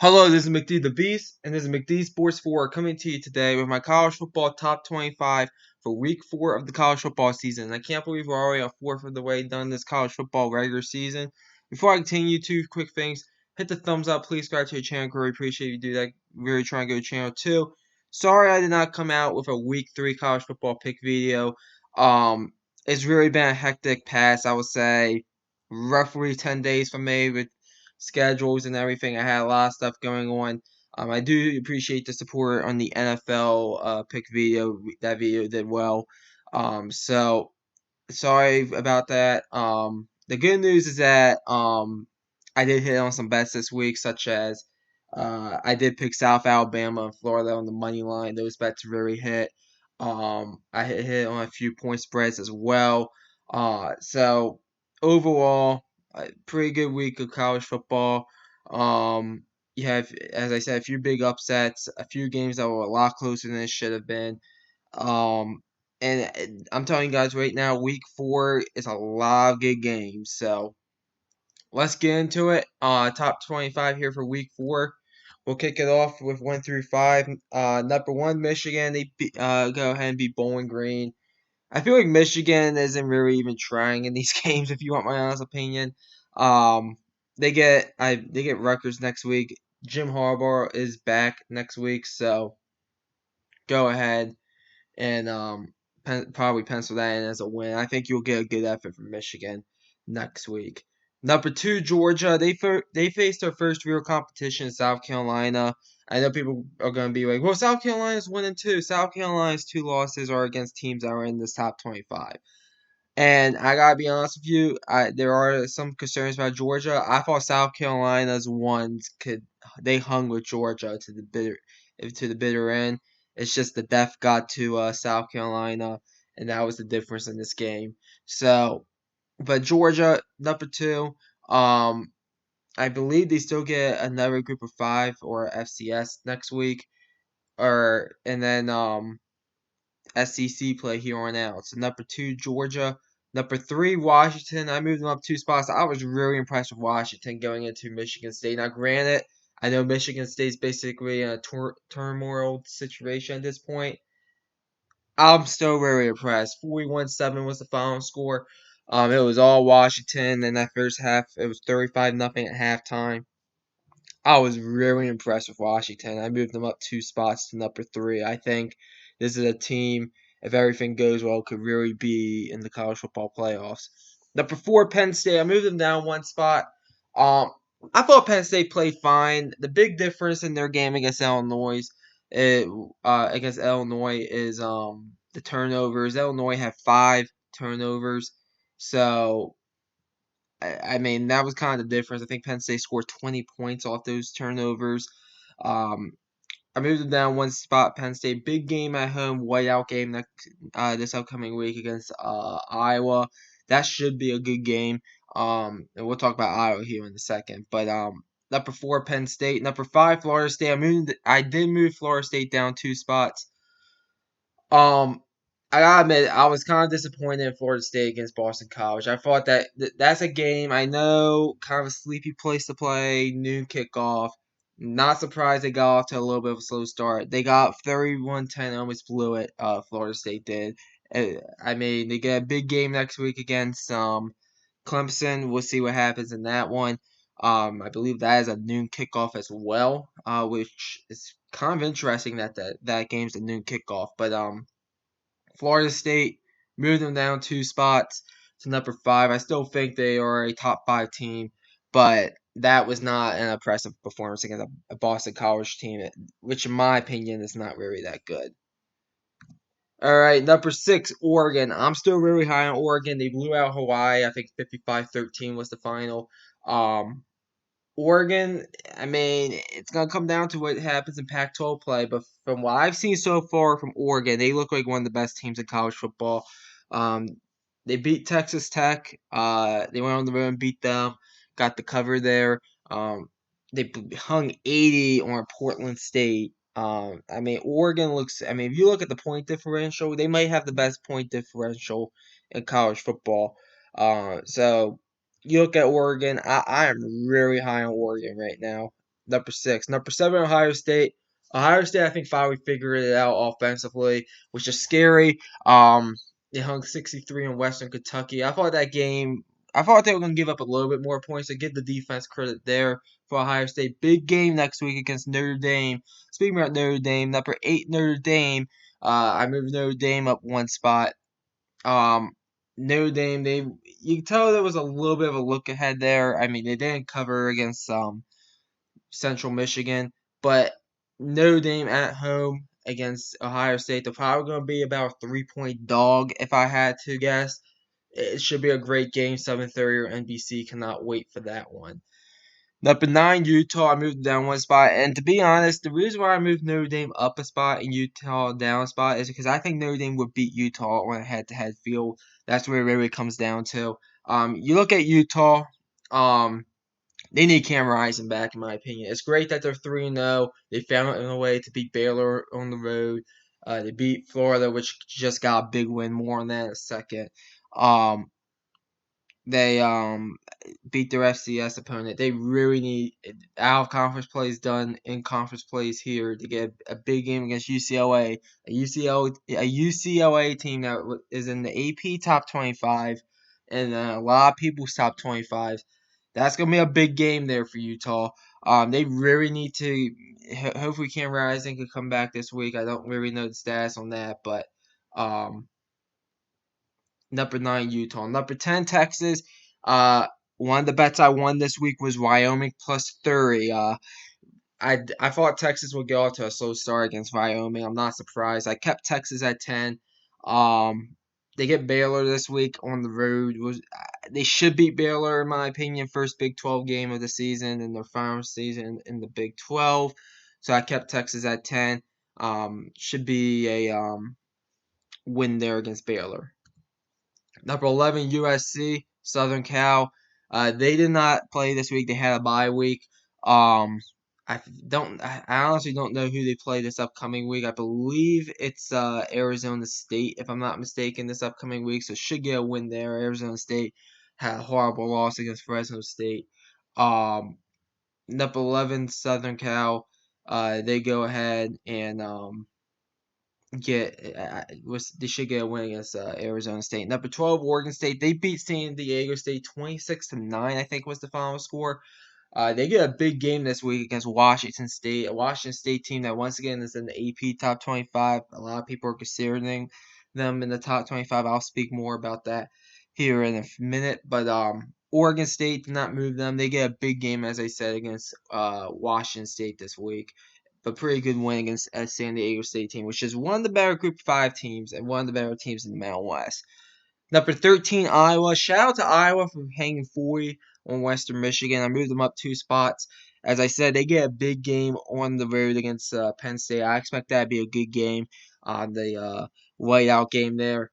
Hello, this is McD the Beast, and this is McD Sports 4 coming to you today with my college football top 25 for week 4 of the college football season. I can't believe we're already a fourth of the way done this college football regular season. Before I continue, two quick things. Hit the thumbs up, please subscribe to the channel. Really appreciate you do that. Really trying to go to channel 2. Sorry I did not come out with a week 3 college football pick video. It's really been a hectic past, I would say, roughly 10 days for me with schedules and everything. I had a lot of stuff going on. I do appreciate the support on the NFL pick video. That video did well. So sorry about that. The good news is that I did hit on some bets this week, such as I did pick South Alabama and Florida on the money line. Those bets really hit. I hit on a few point spreads as well. So overall, a pretty good week of college football. You have, as I said, a few big upsets, a few games that were a lot closer than it should have been. Um, and I'm telling you guys right now, week 4 is a lot of good games. So let's get into it. Top 25 here for week 4. We'll kick it off with 1 through 5. Number 1, Michigan. They go ahead and beat Bowling Green. I feel like Michigan isn't really even trying in these games. If you want my honest opinion, um, they get Rutgers next week. Jim Harbaugh is back next week, so go ahead and probably pencil that in as a win. I think you'll get a good effort from Michigan next week. Number 2, Georgia. They faced their first real competition in South Carolina. I know people are going to be like, well, South Carolina's 1-2. South Carolina's 2 losses are against teams that are in this top 25. And I gotta be honest with you, there are some concerns about Georgia. I thought South Carolina's ones could they hung with Georgia to the bitter end. It's just the death got to South Carolina, and that was the difference in this game. So, but Georgia number 2, I believe they still get another group of 5 or FCS next week, or and then SEC play here on out. So number 2, Georgia. Number 3, Washington. I moved them up 2 spots. I was really impressed with Washington going into Michigan State. Now, granted, I know Michigan State's basically in a turmoil situation at this point. I'm still very impressed. 41-7 was the final score. It was all Washington in that first half. It was 35-0 at halftime. I was really impressed with Washington. I moved them up 2 spots to number 3. I think this is a team, if everything goes well, could really be in the college football playoffs. Number 4, Penn State. I moved them down 1 spot. Um, I thought Penn State played fine. The big difference in their game against Illinois is the turnovers. Illinois had 5 turnovers, so I mean, that was kind of the difference. I think Penn State scored 20 points off those turnovers. Um, I moved them down 1 spot. Penn State, big game at home, whiteout game this upcoming week against Iowa. That should be a good game. And we'll talk about Iowa here in a second. But number 4, Penn State. Number 5, Florida State. I did move Florida State down 2 spots. Um, I gotta admit, I was kind of disappointed in Florida State against Boston College. I thought that that's a game I know, kind of a sleepy place to play, noon kickoff. Not surprised they got off to a little bit of a slow start. They got 31-10, almost blew it. Florida State did. I mean, they get a big game next week against Clemson. We'll see what happens in that one. I believe that is a noon kickoff as well, which is kind of interesting that game's a noon kickoff. But Florida State moved them down 2 spots to number 5. I still think they are a top 5 team, but that was not an impressive performance against a Boston College team, which in my opinion is not really that good. All right, number 6, Oregon. I'm still really high on Oregon. They blew out Hawaii. I think 55-13 was the final. Um, Oregon, I mean, it's going to come down to what happens in Pac-12 play, but from what I've seen so far from Oregon, they look like one of the best teams in college football. Um, they beat Texas Tech. They went on the road and beat them, got the cover there. They hung 80 on Portland State. I mean, Oregon looks. I mean, if you look at the point differential, they might have the best point differential in college football. So you look at Oregon. I am really high on Oregon right now. Number 6. Number 7, Ohio State. Ohio State, I think, finally figured it out offensively, which is scary. They hung 63 in Western Kentucky. I thought they were going to give up a little bit more points. To give the defense credit there for Ohio State. Big game next week against Notre Dame. Speaking about Notre Dame, number 8 Notre Dame. I moved Notre Dame up one spot. Um, Notre Dame, you can tell there was a little bit of a look ahead there. I mean, they didn't cover against Central Michigan, but Notre Dame at home against Ohio State, they're probably going to be about a 3-point dog if I had to guess. It should be a great game, 7:30 or NBC. Cannot wait for that one. Number 9, Utah. I moved down one spot. And to be honest, the reason why I moved Notre Dame up a spot and Utah down a spot is because I think Notre Dame would beat Utah on a head-to-head field. That's where it really comes down to. You look at Utah. They need Cam Rising back, in my opinion. It's great that they're 3-0. They found a way to beat Baylor on the road. They beat Florida, which just got a big win. More on that in a second. They beat their FCS opponent. They really need out of conference plays done in conference plays here to get a big game against UCLA, a UCLA team that is in the AP top 25 and a lot of people's top 25. That's gonna be a big game there for Utah. They really need to. Hopefully, Cam Rising could come back this week. I don't really know the stats on that, but number 9, Utah. Number 10, Texas. One of the bets I won this week was Wyoming plus 30. I thought Texas would get off to a slow start against Wyoming. I'm not surprised. I kept Texas at 10. They get Baylor this week on the road. They should beat Baylor, in my opinion. First Big 12 game of the season and their final season in the Big 12. So I kept Texas at 10. Should be a win there against Baylor. Number 11, USC, Southern Cal. They did not play this week. They had a bye week. I honestly don't know who they play this upcoming week. I believe it's Arizona State, if I'm not mistaken, this upcoming week. So should get a win there. Arizona State had a horrible loss against Fresno State. Number 11, Southern Cal. They go ahead and they should get a win against Arizona State. Number 12, Oregon State. They beat San Diego State 26-9, I think was the final score. They get a big game this week against Washington State, a Washington State team that once again is in the AP top 25. A lot of people are considering them in the top 25. I'll speak more about that here in a minute. But Oregon State did not move them. They get a big game, as I said, against Washington State this week. But pretty good win against a San Diego State team, which is one of the better Group 5 teams and one of the better teams in the Mountain West. Number 13, Iowa. Shout out to Iowa for hanging 40 on Western Michigan. I moved them up 2 spots. As I said, they get a big game on the road against Penn State. I expect that to be a good game. The whiteout game there.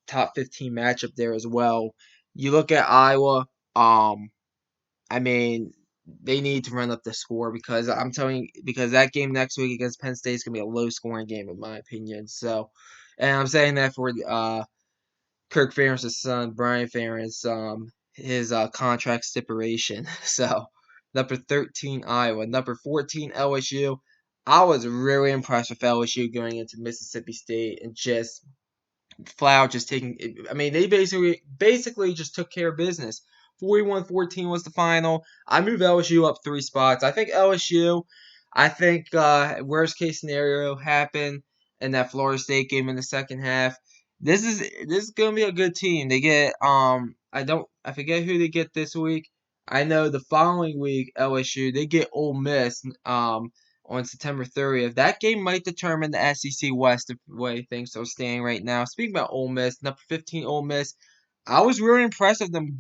Top 15 matchup there as well. You look at Iowa. I mean, they need to run up the score because I'm telling you, because that game next week against Penn State is gonna be a low scoring game in my opinion. So, and I'm saying that for Kirk Ferentz' son, Brian Ferentz, his contract stipulation. So, number 13, Iowa. Number 14, LSU. I was really impressed with LSU going into Mississippi State and just flat out just taking. I mean, they basically just took care of business. 41-14 was the final. I moved LSU up 3 spots. I think LSU. I think worst case scenario happened in that Florida State game in the second half. This is gonna be a good team. They get I forget who they get this week. I know the following week LSU they get Ole Miss on September 30th. That game might determine the SEC West the way things are standing right now. Speaking about Ole Miss, number 15 Ole Miss, I was really impressed with them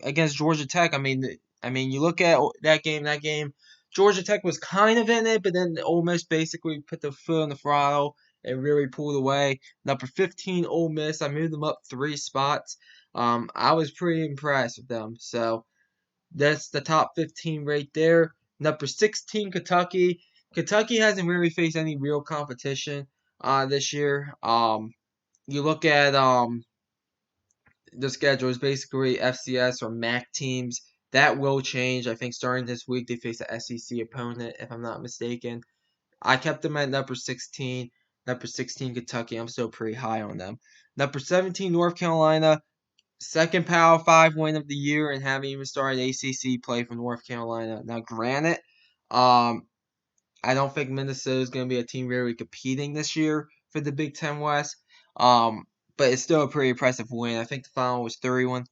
against Georgia Tech. I mean, you look at that game. That game, Georgia Tech was kind of in it, but then Ole Miss basically put the foot on the throttle and really pulled away. Number 15, Ole Miss. I moved them up 3 spots. I was pretty impressed with them. So that's the top 15 right there. Number 16, Kentucky. Kentucky hasn't really faced any real competition this year. You look at the schedule is basically FCS or MAC teams. That will change. I think starting this week they face a SEC opponent, if I'm not mistaken. I kept them at number 16. Number 16, Kentucky. I'm still pretty high on them. Number 17, North Carolina. Second Power 5 win of the year and haven't even started ACC play for North Carolina. Now, granted, um, I don't think Minnesota is going to be a team really competing this year for the Big Ten West. Um, but it's still a pretty impressive win. I think the final was 31-13,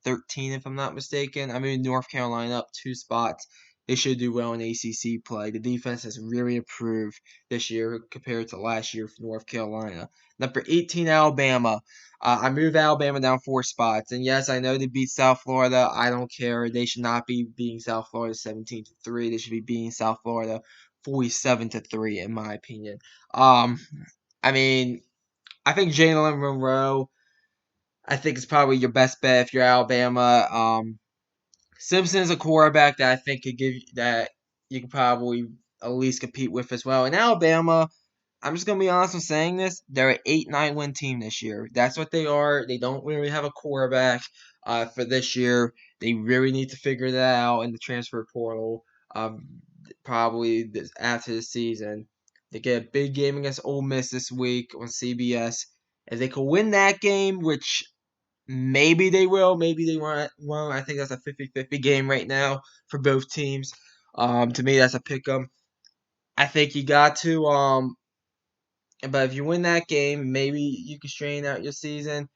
if I'm not mistaken. I mean, North Carolina up 2 spots. They should do well in ACC play. The defense has really improved this year compared to last year for North Carolina. Number 18, Alabama. I moved Alabama down 4 spots. And yes, I know they beat South Florida. I don't care. They should not be beating South Florida 17-3. They should be beating South Florida 47-3, in my opinion. Um, I mean, I think Jalen Monroe, I think is probably your best bet if you're Alabama. Simpson is a quarterback that I think could give that you could probably at least compete with as well. In Alabama, I'm just gonna be honest with saying this. They're an 8-9 win team this year. That's what they are. They don't really have a quarterback for this year. They really need to figure that out in the transfer portal. Probably after the season. They get a big game against Ole Miss this week on CBS. If they could win that game, which maybe they will, maybe they won't. I think that's a 50-50 game right now for both teams. To me, that's a pick 'em. I think you got to but if you win that game, maybe you can straighten out your season.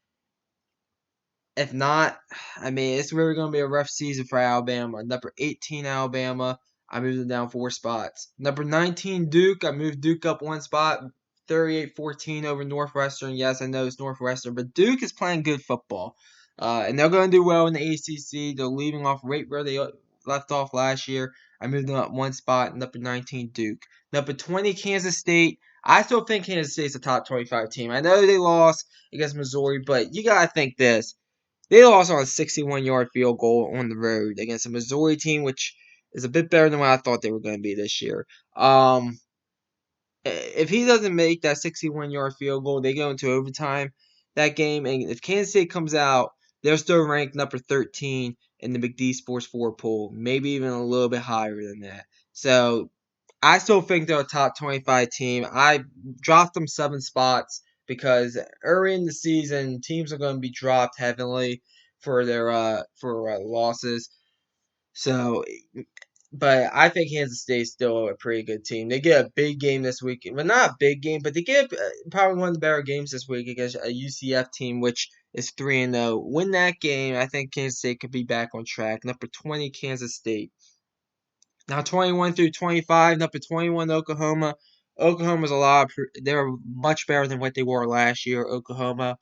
If not, I mean, it's really going to be a rough season for Alabama. Number 18, Alabama, I moved them down 4 spots. Number 19, Duke, I moved Duke up 1 spot, 38-14 over Northwestern. Yes, I know it's Northwestern, but Duke is playing good football. And they're going to do well in the ACC. They're leaving off right where they left off last year. I moved them up 1 spot, number 19, Duke. Number 20, Kansas State. I still think Kansas State's a top 25 team. I know they lost against Missouri, but you got to think this. They lost on a 61-yard field goal on the road against a Missouri team, which is a bit better than what I thought they were going to be this year. If he doesn't make that 61-yard field goal, they go into overtime that game. And if Kansas State comes out, they're still ranked number 13 in the McD Sports 4 poll, maybe even a little bit higher than that. So I still think they're a top 25 team. I dropped them 7 spots because early in the season, teams are going to be dropped heavily for their losses. So, but I think Kansas State's still a pretty good team. They get a big game this week. Well, not a big game, but they get probably one of the better games this week against a UCF team, which is 3-0. Win that game, I think Kansas State could be back on track. Number 20, Kansas State. Now 21 through 25, number 21, Oklahoma. Oklahoma's they're much better than what they were last year. Oklahoma.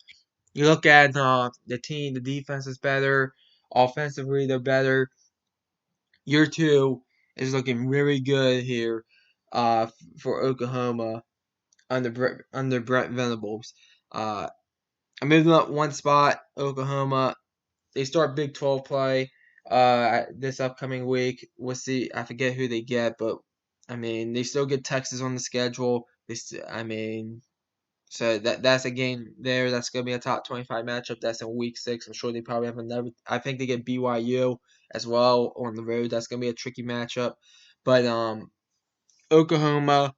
You look at the team, the defense is better. Offensively, they're better. Year two is looking really good here for Oklahoma under Brent Venables. I'm moving up 1 spot, Oklahoma. They start Big 12 play this upcoming week. We'll see. I forget who they get, but I mean they still get Texas on the schedule. So that's a game there. That's gonna be a top 25 matchup. That's in week 6. I'm sure they probably have another. I think they get BYU as well on the road. That's gonna be a tricky matchup. But Oklahoma.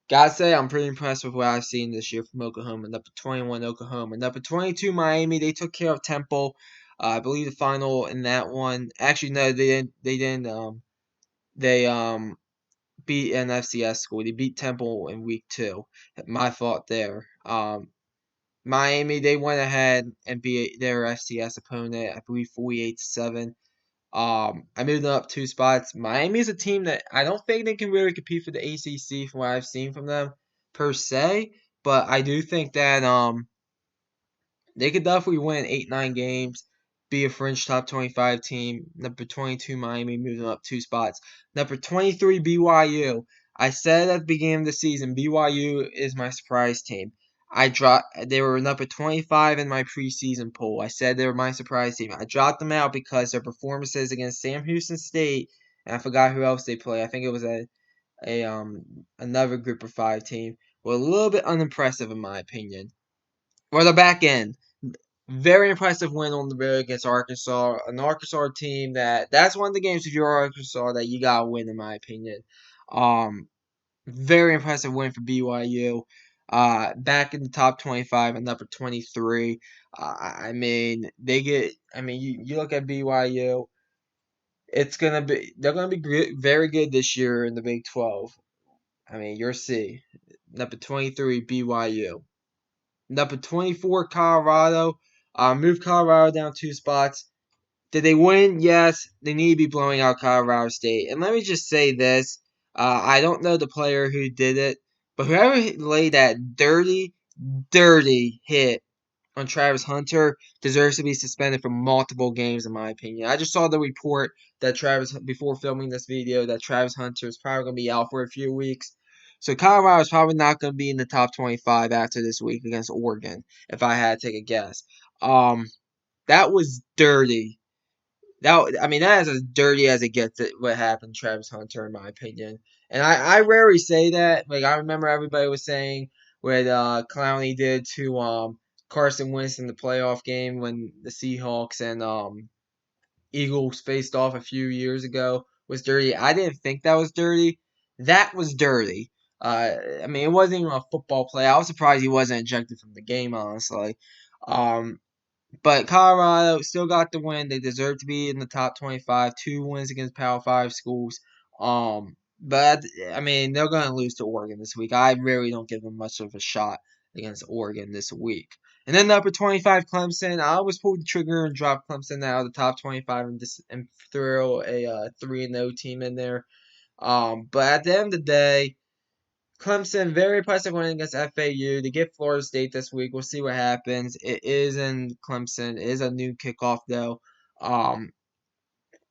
Gotta say, I'm pretty impressed with what I've seen this year from Oklahoma. Number 21, Oklahoma. Number 22, Miami. They took care of Temple. I believe the final in that one. Actually, no, they didn't. They didn't. They beat an FCS school. They beat Temple in week 2. My fault there. Miami, they went ahead and beat their FCS opponent. I believe 48-7. I moved them up 2 spots. Miami is a team that I don't think they can really compete for the ACC from what I've seen from them per se, but I do think that they could definitely win 8-9 games, be a fringe top 25 team. Number 22 Miami moved them up 2 spots. Number 23 BYU. I said at the beginning of the season BYU is my surprise team. They were number 25 in my preseason poll. I said they were my surprise team. I dropped them out because their performances against Sam Houston State, and I forgot who else they play. I think it was another group of 5 team, were a little bit unimpressive in my opinion. Or the back end. Very impressive win on the road against Arkansas, an Arkansas team that's one of the games if you're Arkansas that you gotta win in my opinion. Um, Very impressive win for BYU. Back in the top 25 and number 23. I mean, they get. I mean, you look at BYU. They're gonna be very good this year in the Big 12. I mean, you'll see. Number 23 BYU. Number 24 Colorado. Moved Colorado down 2 spots. Did they win? Yes. They need to be blowing out Colorado State. And let me just say this. I don't know the player who did it, but whoever laid that dirty hit on Travis Hunter deserves to be suspended for multiple games, in my opinion. I just saw the report that before filming this video, that Travis Hunter is probably going to be out for a few weeks. So Colorado is probably not going to be in the top 25 after this week against Oregon, if I had to take a guess. That was dirty. That is as dirty as it gets. What happened to Travis Hunter, in my opinion, and I rarely say that. Like I remember everybody was saying what Clowney did to Carson Wentz in the playoff game when the Seahawks and Eagles faced off a few years ago was dirty. I didn't think that was dirty. That was dirty. I mean, it wasn't even a football play. I was surprised he wasn't ejected from the game, honestly. Um, but Colorado still got the win. They deserve to be in the top 25. 2 wins against Power 5 schools. But I mean, they're going to lose to Oregon this week. I really don't give them much of a shot against Oregon this week. And then number 25, Clemson. I always pulled the trigger and dropped Clemson out of the top 25 and throw a 3-0 team in there. But at the end of the day, Clemson, very impressive win against FAU. To get Florida State this week, we'll see what happens. It is in Clemson. It is a new kickoff, though. Um,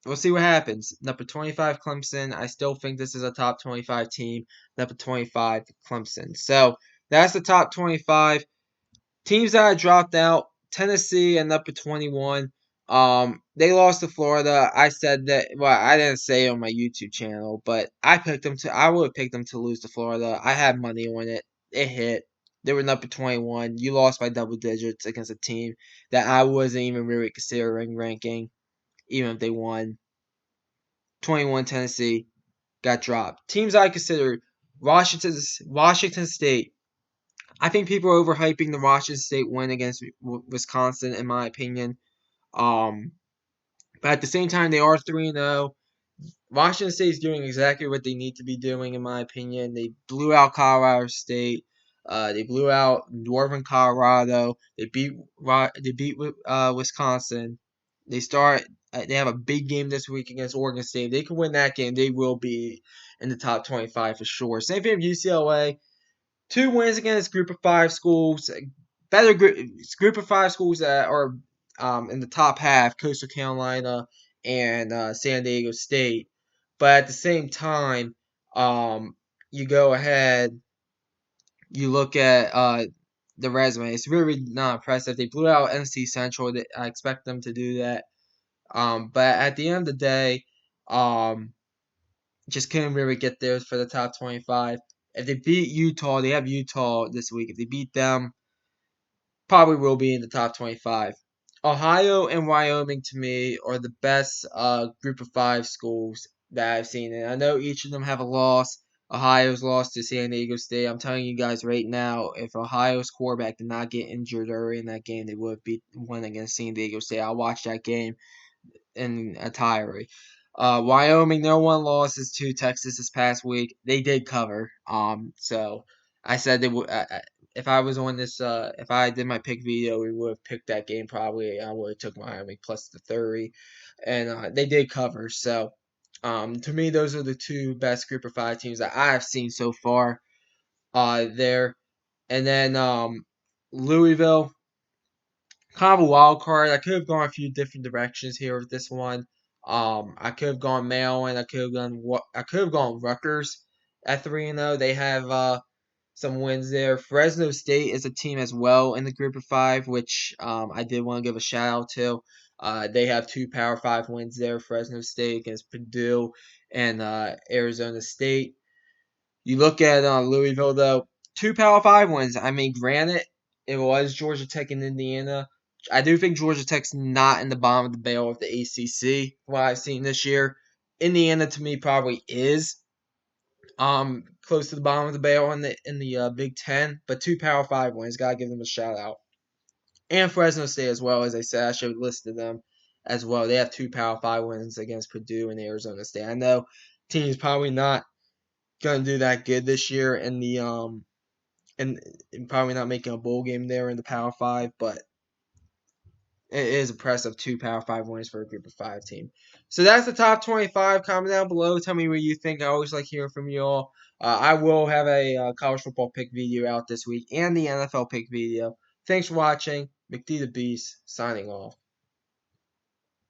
we'll see what happens. Number 25, Clemson. I still think this is a top 25 team. Number 25, Clemson. So that's the top 25. Teams that I dropped out, Tennessee and up to 21. They lost to Florida. I said that. Well, I didn't say it on my YouTube channel, but I picked them to. I would have picked them to lose to Florida. I had money on it. It hit. They were up to 21. You lost by double digits against a team that I wasn't even really considering ranking, even if they won. 21 Tennessee got dropped. Teams I considered Washington State. I think people are overhyping the Washington State win against Wisconsin, in my opinion. Um, but at the same time, they are 3-0. Washington State is doing exactly what they need to be doing, in my opinion. They blew out Colorado State. They blew out Northern Colorado. They beat Wisconsin. They start. They have a big game this week against Oregon State. If they can win that game, they will be in the top 25 for sure. Same thing with UCLA. 2 wins against Group of Five schools, better Group of Five schools that are in the top half, Coastal Carolina and San Diego State. But at the same time, you go ahead, you look at the resume. It's really not impressive. They blew out NC Central. I expect them to do that. But at the end of the day, um, just couldn't really get there for the top 25. If they beat Utah, they have Utah this week. If they beat them, probably will be in the top 25. Ohio and Wyoming, to me, are the best group of five schools that I've seen. And I know each of them have a loss. Ohio's lost to San Diego State. I'm telling you guys right now, if Ohio's quarterback did not get injured early in that game, they would have won against San Diego State. I watched that game in entirety. Wyoming, no one losses to Texas this past week. They did cover. So I said they would. If I was on this, if I did my pick video, we would have picked that game probably. I would have took Wyoming plus the 30, and they did cover. So, to me, those are the two best group of five teams that I have seen so far. There, and then Louisville, kind of a wild card. I could have gone a few different directions here with this one. I could have gone Maryland. I could have gone Rutgers at 3-0. They have some wins there. Fresno State is a team as well in the group of five, which I did want to give a shout out to. They have two Power Five wins there. Fresno State against Purdue and Arizona State. You look at Louisville though, two Power Five wins. I mean, granted, it was Georgia Tech and Indiana. I do think Georgia Tech's not in the bottom of the barrel of the ACC. What I've seen this year, Indiana to me probably is close to the bottom of the barrel in the Big Ten, but 2 Power 5 wins. Gotta give them a shout out. And Fresno State as well, as I said, I should have listed them as well. They have 2 Power 5 wins against Purdue and Arizona State. I know team's probably not gonna do that good this year in the and probably not making a bowl game there in the Power 5, but it is impressive 2 Power 5 wins for a group of 5 team. So that's the top 25. Comment down below. Tell me what you think. I always like hearing from you all. I will have a college football pick video out this week and the NFL pick video. Thanks for watching. McD the Beast signing off.